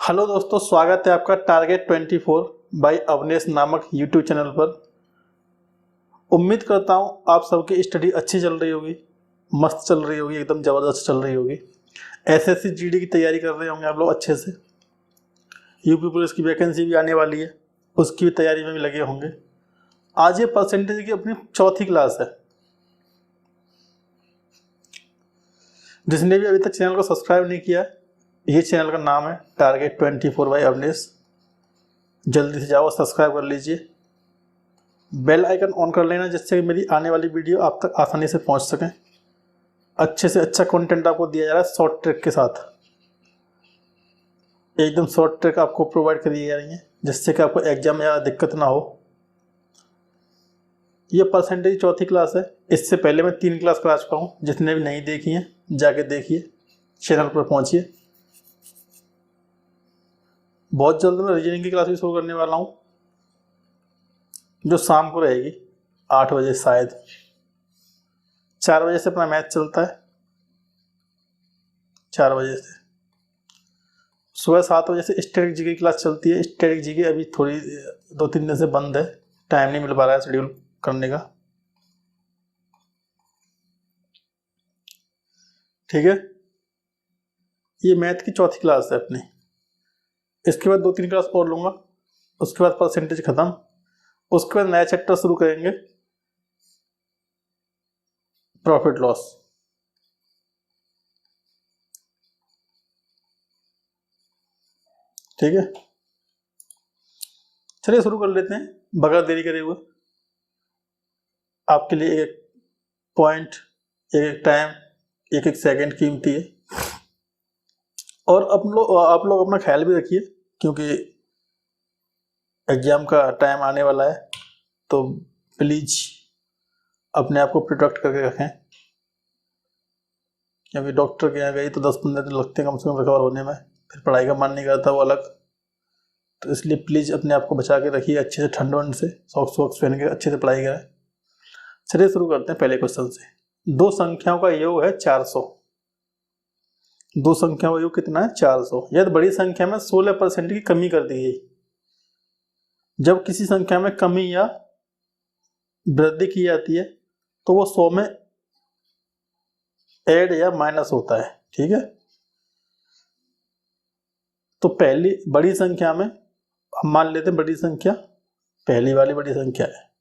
Hello दोस्तों, स्वागत है आपका टारगेट 24 बाय अवनेश नामक यूट्यूब चैनल पर। उम्मीद करता हूँ आप सबकी स्टडी अच्छी चल रही होगी, मस्त चल रही होगी, एकदम ज़बरदस्त चल रही होगी। एसएससी जीडी की तैयारी कर रहे होंगे आप लोग अच्छे से। यूपी पुलिस की वैकेंसी भी आने वाली है, उसकी भी तैयारी में भी लगे होंगे। आज ये परसेंटेज की अपनी चौथी क्लास है। जिसने भी अभी तक चैनल को सब्सक्राइब नहीं किया, ये चैनल का नाम है टारगेट 24 बाय अवनेश। जल्दी से जाओ, सब्सक्राइब कर लीजिए, बेल आइकन ऑन कर लेना, जिससे कि मेरी आने वाली वीडियो आप तक आसानी से पहुंच सकें। अच्छे से अच्छा कंटेंट आपको दिया जा रहा है शॉर्ट ट्रिक के साथ, एकदम शॉर्ट ट्रिक आपको प्रोवाइड करी जा रही है, जिससे कि आपको एग्जाम में ज़्यादा दिक्कत ना हो। ये परसेंटेज चौथी क्लास है। इससे पहले मैं 3 क्लास करा चुका हूँ। जितने भी नहीं देखी हैं जाके देखिए, चैनल पर पहुँचिए। बहुत जल्द मैं रीजनिंग की क्लास भी शुरू करने वाला हूँ, जो शाम को रहेगी 8 बजे, शायद 4 बजे से अपना मैच चलता है। 4 बजे से सुबह 7 बजे से स्टैटिक जी की क्लास चलती है। स्टैटिक जी की अभी थोड़ी 2-3 दिन से बंद है, टाइम नहीं मिल पा रहा है शेड्यूल करने का। ठीक है, ये मैथ की चौथी क्लास है अपनी। इसके बाद 2-3 क्लास और लूँगा, उसके बाद परसेंटेज खत्म। उसके बाद नया चैप्टर शुरू करेंगे, प्रॉफिट लॉस। ठीक है, चलिए शुरू कर लेते हैं बगैर देरी करे हुए। आपके लिए एक पॉइंट, एक टाइम, एक सेकंड कीमती है। और आप लोग अपना ख्याल भी रखिए, क्योंकि एग्जाम का टाइम आने वाला है। तो प्लीज़ अपने आप को प्रोटेक्ट करके रखें, क्योंकि डॉक्टर के यहाँ गई तो 10-15 दिन लगते हैं कम से कम रिकवर होने में। फिर पढ़ाई का मन नहीं करता, वो अलग। तो इसलिए प्लीज़ अपने आप को बचा के रखिए, अच्छे से ठंड वंड से, सॉक्स वॉक्स पहन के अच्छे से पढ़ाई करें। चलिए शुरू करते हैं पहले क्वेश्चन से। दो संख्याओं का योग है 400। दो संख्याओं का योग कितना है? 400। यदि बड़ी संख्या में 16% की कमी कर दी गई। जब किसी संख्या में कमी या वृद्धि की जाती है तो वो 100 में ऐड या माइनस होता है। ठीक है, तो पहली बड़ी संख्या में हम मान लेते हैं, बड़ी संख्या पहली वाली बड़ी संख्या है।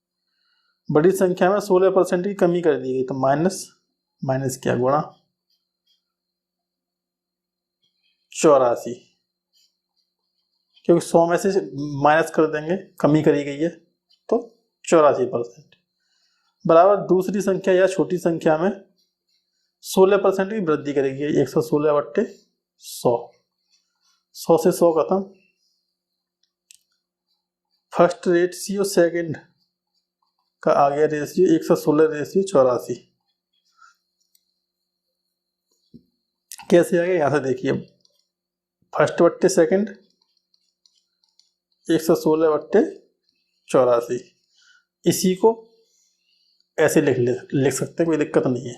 बड़ी संख्या में 16% की कमी कर दी गई, तो माइनस माइनस क्या, गुणा 84। क्योंकि 100 में से माइनस कर देंगे, कमी करी गई है, तो 84% बराबर दूसरी संख्या या छोटी संख्या में 16% की वृद्धि करेगी। 116/100। 100 से 100 खत्म। फर्स्ट रेशियो सेकंड का आ गया रेशियो 116/84। कैसे आ गया, यहां से देखिए, फर्स्ट बट्टे सेकंड 116/84। इसी को ऐसे लिख सकते हैं, कोई दिक्कत नहीं है।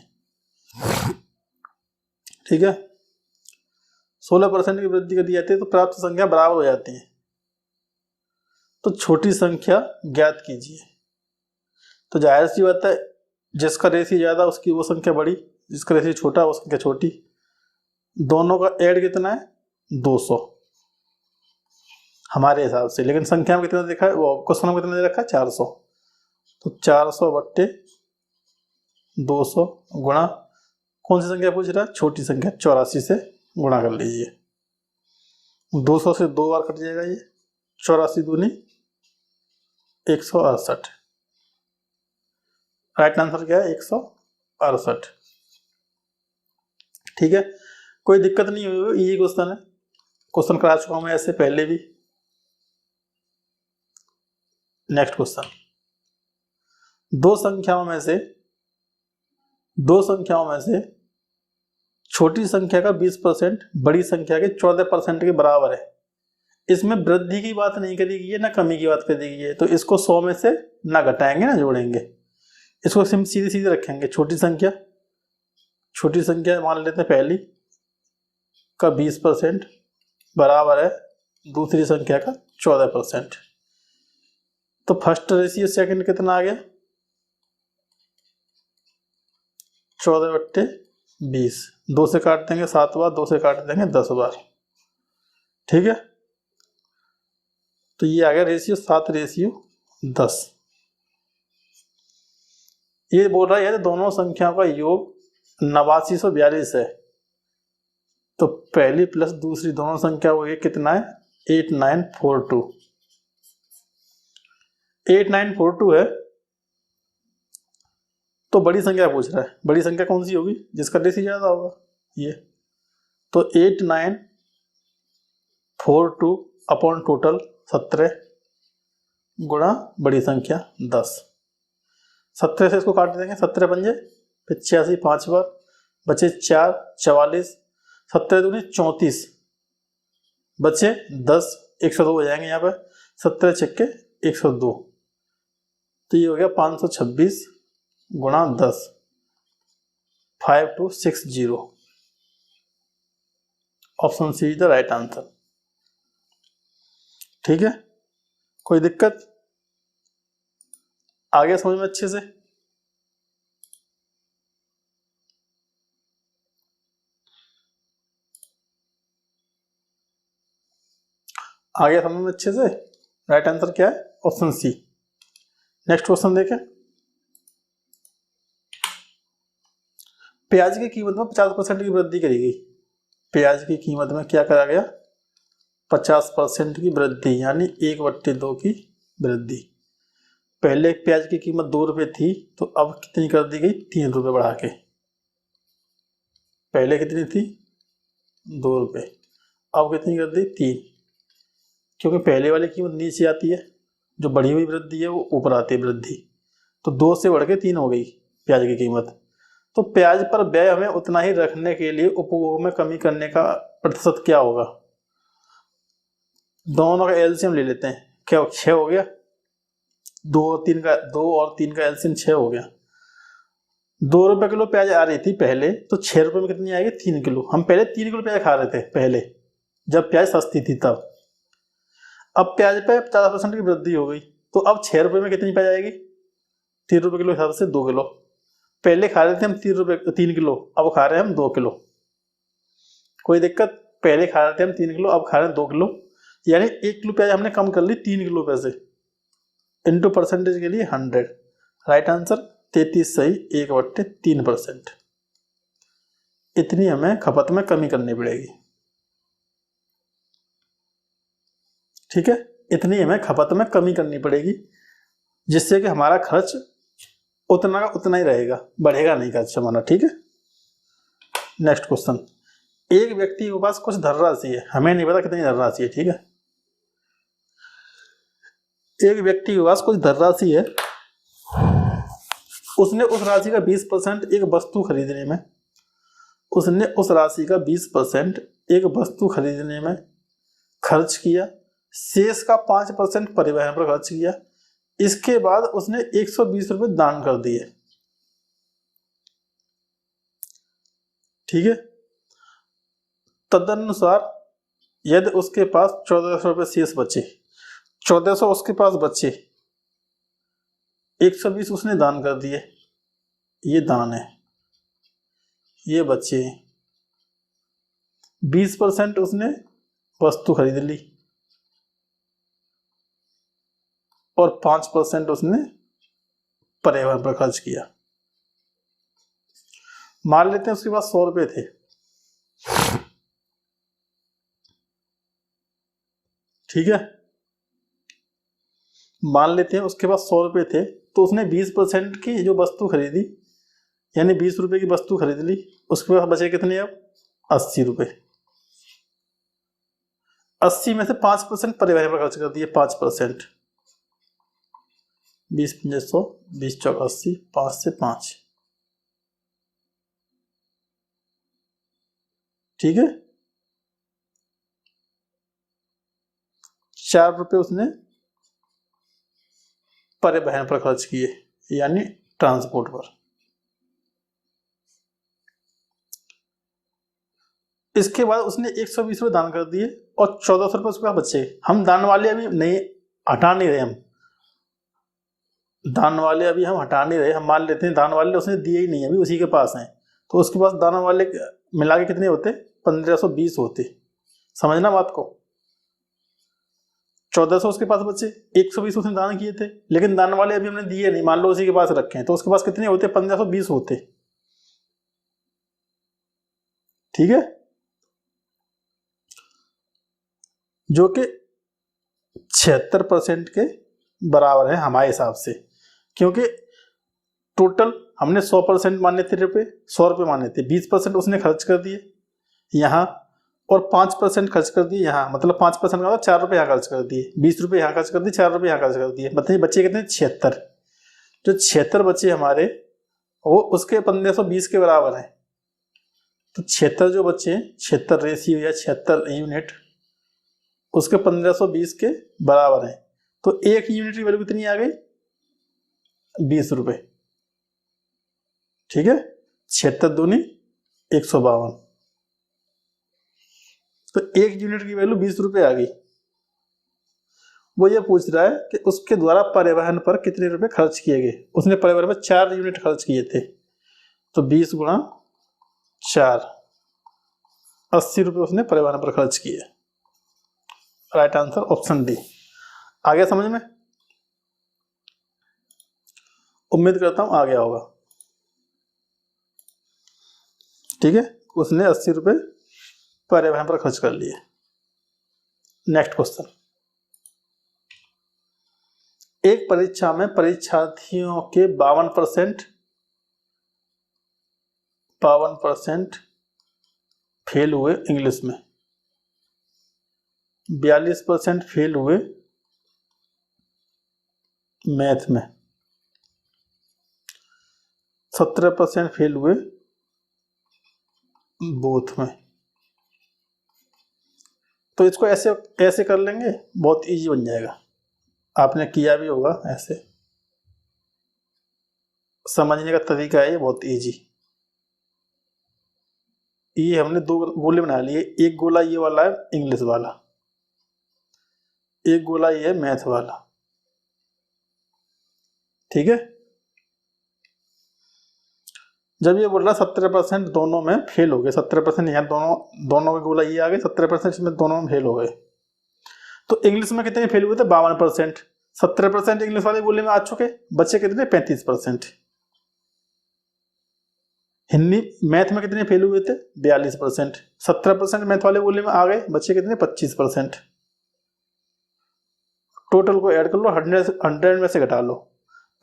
ठीक है, 16% की वृद्धि कर दी जाती है तो प्राप्त संख्या बराबर हो जाती है। तो छोटी संख्या ज्ञात कीजिए। तो जाहिर सी बात है, जिसका रेशियो ज्यादा उसकी वो संख्या बड़ी, जिसका रेशियो छोटा वो संख्या छोटी। दोनों का ऐड कितना है? 200 हमारे हिसाब से, लेकिन संख्या में कितना देखा है, वो क्वेश्चन में कितना दे रखा है? 400। तो 400/200 गुणा कौन सी संख्या पूछ रहा है? छोटी संख्या 84 से गुणा कर लीजिए। 200 से 2 बार कट जाएगा ये, 84 दूनी 168। राइट आंसर क्या है? 168। ठीक है, कोई दिक्कत नहीं हुई, इजी क्वेश्चन है। क्वेश्चन करा चुका हूं मैं ऐसे पहले भी। नेक्स्ट क्वेश्चन, दो संख्याओं में से छोटी संख्या का 20% बड़ी संख्या के 14% के बराबर है। इसमें वृद्धि की बात नहीं करी गई है, ना कमी की बात करी गई है, तो इसको 100 में से ना घटाएंगे ना जोड़ेंगे, इसको सीधे सीधे रखेंगे। छोटी संख्या मान लेते हैं पहली का 20% बराबर है दूसरी संख्या का 14%। तो फर्स्ट रेशियो सेकंड कितना आ गया, 14/20। 2 से काट देंगे 7 बार, 2 से काट देंगे 10 बार, ठीक है। तो ये आ गया रेशियो 7/10। ये बोल रहा है दोनों संख्याओं का योग 8942 है। तो पहली प्लस दूसरी दोनों संख्या वो ये कितना है, 8942। 8942 है। तो बड़ी संख्या पूछ रहा है, बड़ी संख्या कौन सी होगी, जिसका रेशियो ज्यादा होगा ये। तो 8942 अपॉन टोटल 17 गुणा बड़ी संख्या 10। 17 से इसको काट देंगे, 17 पंजे 85, 5 बार बचे 4, 44, 17 दूनी 34, बचे 10, 102 हो जाएंगे यहाँ पे, 17 छक्के 102। तो ये हो गया 526 गुणा 10, 5260। Option C is the right answer, ठीक है। कोई दिक्कत आगे समझ में अच्छे से? आगे समझ में अच्छे से? राइट आंसर क्या है, ऑप्शन सी। नेक्स्ट क्वेश्चन देखें। प्याज की कीमत में 50% की वृद्धि करी गई। प्याज की कीमत में क्या करा गया, 50% की वृद्धि, यानी 1/2 की वृद्धि। पहले प्याज की कीमत 2 रुपए थी, तो अब कितनी कर दी गई, 3 रुपए बढ़ा के। पहले कितनी थी, 2 रुपए, अब कितनी कर दी, 3। क्योंकि पहले वाली कीमत नीचे आती है, जो बढ़ी हुई वृद्धि है वो ऊपर आती है वृद्धि। तो 2 से बढ़ के 3 हो गई प्याज की कीमत। तो प्याज पर व्यय हमें उतना ही रखने के लिए उपभोग में कमी करने का प्रतिशत क्या होगा। दोनों का एलसीएम ले लेते हैं, क्या 6 हो गया, 2 और 3 का एलसीएम 6 हो गया। 2 रुपए किलो प्याज आ रही थी पहले, तो 6 रुपए में कितनी आएगी, 3 किलो। हम पहले 3 किलो प्याज खा रहे थे पहले, जब प्याज सस्ती थी तब। अब प्याज पे 50% की वृद्धि हो गई, तो अब 6 रुपए में कितनी प्याज आएगी, 3 रुपए किलो हिसाब से 2 किलो। पहले खा रहे थे हम 3 किलो, अब खा रहे हैं हम 2 किलो। कोई दिक्कत, पहले खा रहे थे हम 3 किलो, अब खा रहे हैं 2 किलो, यानी 1 किलो प्याज हमने कम कर ली 3 किलो पैसे। इंटू परसेंटेज के लिए 100। राइट आंसर 33 सही, 1/3%। इतनी हमें खपत में कमी करनी पड़ेगी, ठीक है। इतनी हमें खपत में कमी करनी पड़ेगी, जिससे कि हमारा खर्च उतना का उतना ही रहेगा, बढ़ेगा नहीं खर्च हमारा, ठीक है। Next question. एक व्यक्ति के पास कुछ धनराशि है, हमें नहीं पता कितनी धनराशि है, ठीक है। एक व्यक्ति के पास कुछ धनराशि है, उसने उस राशि का 20% एक वस्तु खरीदने में, उसने उस राशि का 20% एक वस्तु खरीदने में खर्च किया, शेष का 5% परिवहन पर खर्च किया। इसके बाद उसने 120 रुपए दान कर दिए, ठीक है। तदनुसार यदि उसके पास 1400 रुपए शेष बचे, 1400 उसके पास बचे, 120 उसने दान कर दिए, ये दान है, ये बचे 20% उसने वस्तु खरीद ली और 5% उसने परिवहन पर खर्च किया। मान लेते हैं उसके पास 100 रुपए थे, ठीक है। मान लेते हैं उसके पास 100 रुपए थे, तो उसने 20% की जो वस्तु खरीदी, यानी 20 रुपए की वस्तु खरीद ली, उसके पास बचे कितने, अब 80 रुपए। 80 में से 5% परिवहन पर खर्च कर दिए, 5%। 20 पंजे 100, 20 चौक 80, 5 से 5, ठीक है। 4 रुपए उसने परिवहन पर खर्च किए, यानी ट्रांसपोर्ट पर। इसके बाद उसने 120 रुपये दान कर दिए और 1400 रुपये उसके पास बचे। हम दान वाले अभी नहीं हटा नहीं रहे, हम दान वाले अभी हम हटा नहीं रहे, हम मान लेते हैं दान वाले उसने दिए ही नहीं, अभी उसी के पास हैं, तो उसके पास दान वाले मिला के कितने होते? 1520 होते। समझना बात को। 1400 उसके पास बचे, 120 उसने दान किए थे, लेकिन दान वाले अभी हमने दिए नहीं, मान लो उसी के पास रखे हैं, तो उसके पास कितने होते? 1520 होते। ठीक है, जो कि 76% के बराबर है हमारे हिसाब से, क्योंकि टोटल हमने 100% माने थे रुपये, 100 रुपये माने थे, 20% उसने खर्च कर दिए यहाँ और 5% खर्च कर दिए यहाँ, मतलब 5% का 4 रुपये यहाँ खर्च कर दिए, 20 रुपये यहाँ खर्च कर दिए, 4 रुपये यहाँ खर्च कर दिए, बताइए बच्चे कितने? 76। जो 76 बच्चे हमारे वो उसके 1520 के बराबर है। तो 76 जो बच्चे, 76 रेशियो या 76 यूनिट उसके 1520 के बराबर है। तो एक यूनिट की वैल्यू कितनी आ गई? 20 रुपये। ठीक है, 76 दूनी 152, तो एक यूनिट की वैल्यू 20 रुपये आ गई। वो ये पूछ रहा है कि उसके द्वारा परिवहन पर कितने रुपए खर्च किए गए। उसने परिवहन पर 4 यूनिट खर्च किए थे, तो 20 गुणा 4, 80 रुपये उसने परिवहन पर खर्च किए। Right answer option D. आ गया समझ में? उम्मीद करता हूं आ गया होगा। ठीक है, उसने 80 रुपये परिवहन पर खर्च कर लिए। Next question. एक परीक्षा में परीक्षार्थियों के 52% फेल हुए इंग्लिश में, 42% फेल हुए मैथ में, 17% फेल हुए बोथ में। तो इसको ऐसे ऐसे कर लेंगे, बहुत इजी बन जाएगा। आपने किया भी होगा ऐसे, समझने का तरीका है ये बहुत इजी। ये हमने 2 गोले बना लिए, एक गोला ये वाला है इंग्लिश वाला, एक गोला ये है मैथ वाला। ठीक है, जब ये बोल रहा 17% दोनों में फेल हो गए, 17% यहाँ दोनों के गोला ये आ गए, 17% इसमें दोनों में फेल हो गए। तो इंग्लिश में कितने फेल हुए थे? 52%। 17% इंग्लिश वाले गोले में आ चुके, बच्चे कितने? 35%। हिंदी मैथ में कितने फेल हुए थे? 42%। 17% मैथ वाले गोले में आ गए, बच्चे कितने? 25%। टोटल को ऐड कर लो, 100 में से घटा लो,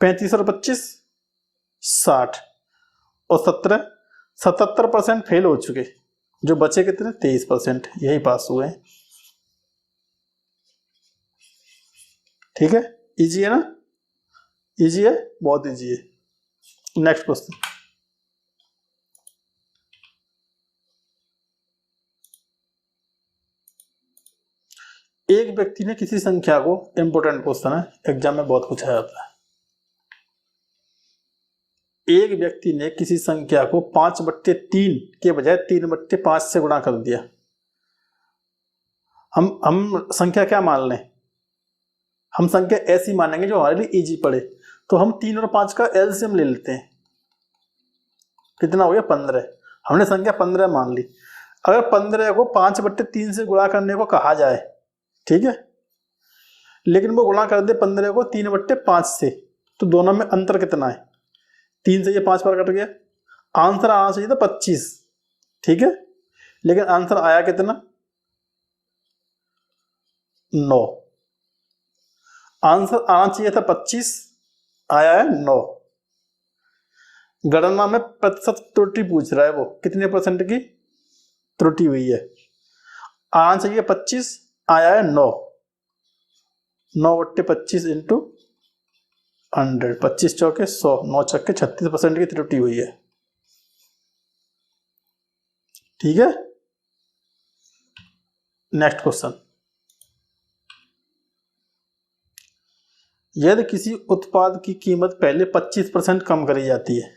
35 और 25 60 और 17 77% फेल हो चुके, जो बचे कितने? 23%, यही पास हुए। ठीक है, इजी है ना? इजी है, बहुत इजी है। Next question. एक व्यक्ति ने किसी संख्या को, इंपोर्टेंट क्वेश्चन है, एग्जाम में बहुत पूछा जाता है। एक व्यक्ति ने किसी संख्या को 5/3 के बजाय 3/5 से गुणा कर दिया। हम संख्या क्या मान लें? हम संख्या ऐसी मानेंगे जो हमारे लिए इजी पड़े। तो हम 3 और 5 का एलसीएम ले लेते हैं, कितना हो गया? 15। हमने संख्या 15 मान ली। अगर 15 को 5/3 से गुणा करने को कहा जाए, ठीक है, लेकिन वो गुणा कर दे 15 को 3/5 से, तो दोनों में अंतर कितना है? 3 से ये 5 बार कट गया, आंसर आना चाहिए था 25। ठीक है, लेकिन आंसर आया कितना? 9। आंसर आना चाहिए था 25, आया है 9। गणना में प्रतिशत त्रुटि पूछ रहा है, वो कितने % की त्रुटि हुई है? आना चाहिए 25, आया है 9। 9/25 इंटू 100, 25 चौके 100, 9 छक्के 36% की त्रुटि हुई है। ठीक है, नेक्स्ट क्वेश्चन। यदि किसी उत्पाद की कीमत पहले 25% कम करी जाती है,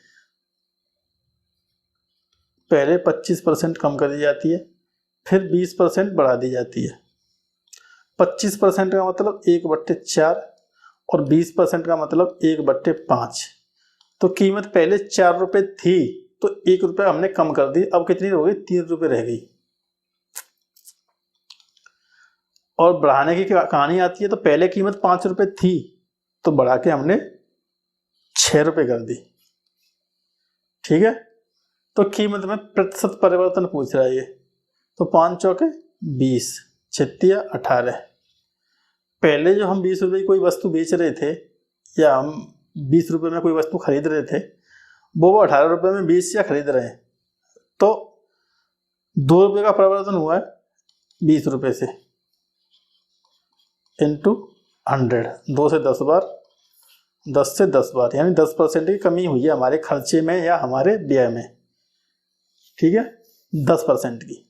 पहले 25% कम करी जाती है, फिर 20% बढ़ा दी जाती है। 25% का मतलब 1/4 और 20% का मतलब 1/5। तो कीमत पहले 4 रुपये थी तो 1 रुपये हमने कम कर दी, अब कितनी हो गई? 3 रुपये रह गई। और बढ़ाने की कहानी आती है तो पहले कीमत 5 रुपये थी तो बढ़ा के हमने 6 रुपये कर दी। ठीक है, तो कीमत में प्रतिशत परिवर्तन पूछ रहा है ये। तो 5 चौके 20, 6 18। पहले जो हम 20 रुपये की कोई वस्तु बेच रहे थे या हम 20 रुपये में कोई वस्तु खरीद रहे थे, वो 18 रुपये में 20 या खरीद रहे हैं, तो 2 रुपये का परिवर्तन हुआ है 20 रुपये से इंटू 100, 2 से 10 बार, 10 से 10 बार, यानी 10% की कमी हुई है हमारे खर्चे में या हमारे व्यय में। ठीक है, 10% की।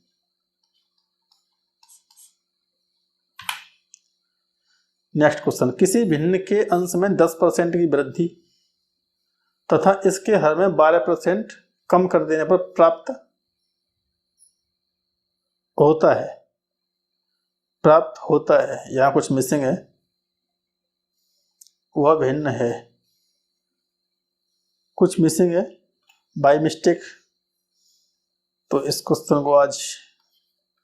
नेक्स्ट क्वेश्चन, किसी भिन्न के अंश में 10% की वृद्धि तथा इसके हर में 12% कम कर देने पर प्राप्त होता है। प्राप्त होता है, यहां कुछ मिसिंग है, वह भिन्न है, कुछ मिसिंग है बाय मिस्टेक। तो इस क्वेश्चन को आज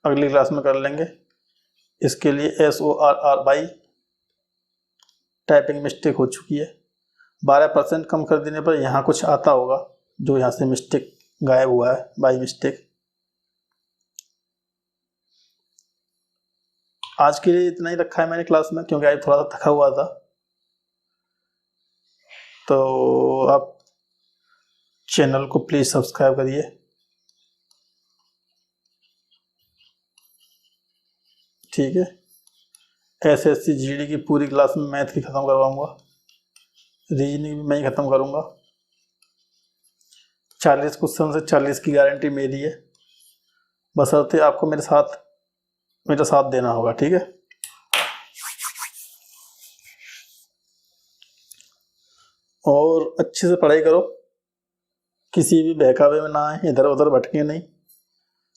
अगली क्लास में कर लेंगे। इसके लिए SORR बाई टाइपिंग मिस्टेक हो चुकी है। 12% कम कर देने पर यहाँ कुछ आता होगा जो यहाँ से मिस्टेक गायब हुआ है बाय मिस्टेक। आज के लिए इतना ही रखा है मैंने क्लास में, क्योंकि आज थोड़ा सा थका हुआ था। तो आप चैनल को प्लीज सब्सक्राइब करिए। ठीक है, SSC GD की पूरी क्लास में मैथ की ख़त्म करवाऊंगा, रीजनिंग भी मैं ही ख़त्म करूंगा। 40 क्वेश्चन से 40 की गारंटी मेरी है, बशर्ते आपको मेरा साथ देना होगा। ठीक है, और अच्छे से पढ़ाई करो, किसी भी बहकावे में ना आए, इधर उधर भटके नहीं।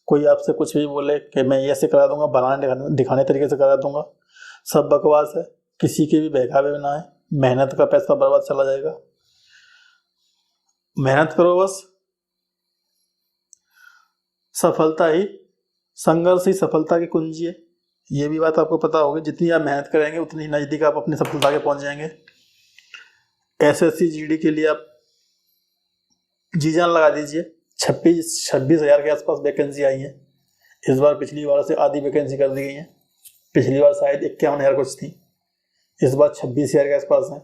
कोई आपसे कुछ भी बोले कि मैं ऐसे करा दूंगा, बनाने दिखाने तरीके से करा दूंगा, सब बकवास है। किसी के भी बहकावे में ना आए, मेहनत का पैसा बर्बाद चला जाएगा। मेहनत करो बस, सफलता ही, संघर्ष ही सफलता की कुंजी है। ये भी बात आपको पता होगी, जितनी आप मेहनत करेंगे उतनी ही नज़दीक आप अपनी सफलता के पहुंच जाएंगे। SSC GD के लिए आप जी जान लगा दीजिए। 26 हज़ार के आसपास वैकेंसी आई है इस बार, पिछली बार से आधी वैकेंसी कर दी गई है। पिछली बार शायद 51,000 कुछ थी, इस बार 26,000 के आसपास है।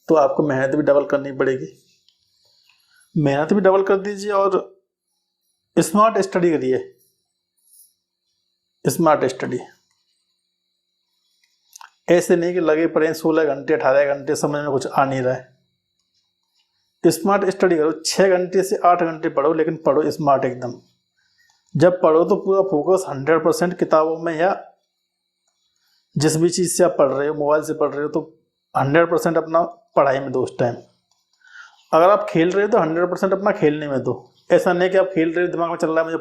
तो आपको मेहनत भी डबल करनी पड़ेगी, मेहनत भी डबल कर दीजिए और स्मार्ट स्टडी करिए। स्मार्ट स्टडी ऐसे नहीं कि लगे पड़े 16 घंटे 18 घंटे, समझ में कुछ आ नहीं रहा है। स्मार्ट स्टडी करो, 6 घंटे से 8 घंटे पढ़ो, लेकिन पढ़ो स्मार्ट एकदम। जब पढ़ो तो पूरा फोकस 100% किताबों में या जिस भी चीज़ से आप पढ़ रहे हो, मोबाइल से पढ़ रहे हो, तो 100% अपना पढ़ाई में दो उस टाइम। अगर आप खेल रहे हो तो 100% अपना खेलने में दो। ऐसा नहीं कि आप खेल रहे हो, दिमाग में चल रहा है मुझे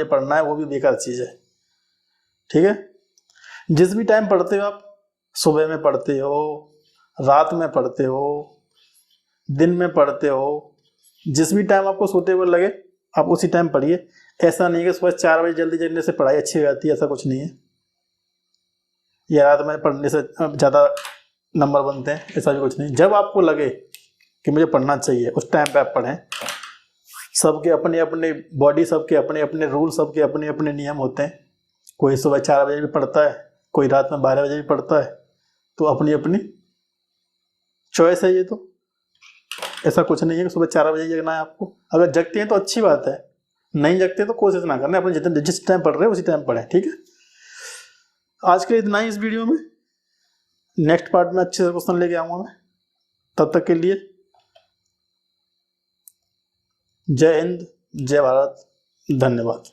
पढ़ना है, वो भी बेकार चीज़ है। ठीक है, जिस भी टाइम पढ़ते हो आप, सुबह में पढ़ते हो, रात में पढ़ते हो, दिन में पढ़ते हो, जिस भी टाइम आपको सूटेबल लगे आप उसी टाइम पढ़िए। ऐसा नहीं कि सुबह 4 बजे जल्दी जगने से पढ़ाई अच्छी हो जाती है, ऐसा कुछ नहीं है। या रात में पढ़ने से ज़्यादा नंबर बनते हैं, ऐसा भी कुछ नहीं। जब आपको लगे कि मुझे पढ़ना चाहिए उस टाइम पे आप पढ़ें। सबके अपने अपने बॉडी, सबके अपने अपने रूल, सबके अपने अपने नियम होते हैं। कोई सुबह 4 बजे भी पढ़ता है, कोई रात में 12 बजे भी पढ़ता है, तो अपनी अपनी चॉइस है ये। तो ऐसा कुछ नहीं है कि सुबह 4 बजे जगना है आपको। अगर जगते हैं तो अच्छी बात है, नहीं जगते तो कोशिश ना करना, अपने जिस टाइम पढ़ रहे हैं उसी टाइम पढ़ें। ठीक है, आज के लिए इतना ही इस वीडियो में। नेक्स्ट पार्ट में अच्छे से क्वेश्चन लेके आऊँगा मैं। तब तक के लिए जय हिंद, जय भारत, धन्यवाद।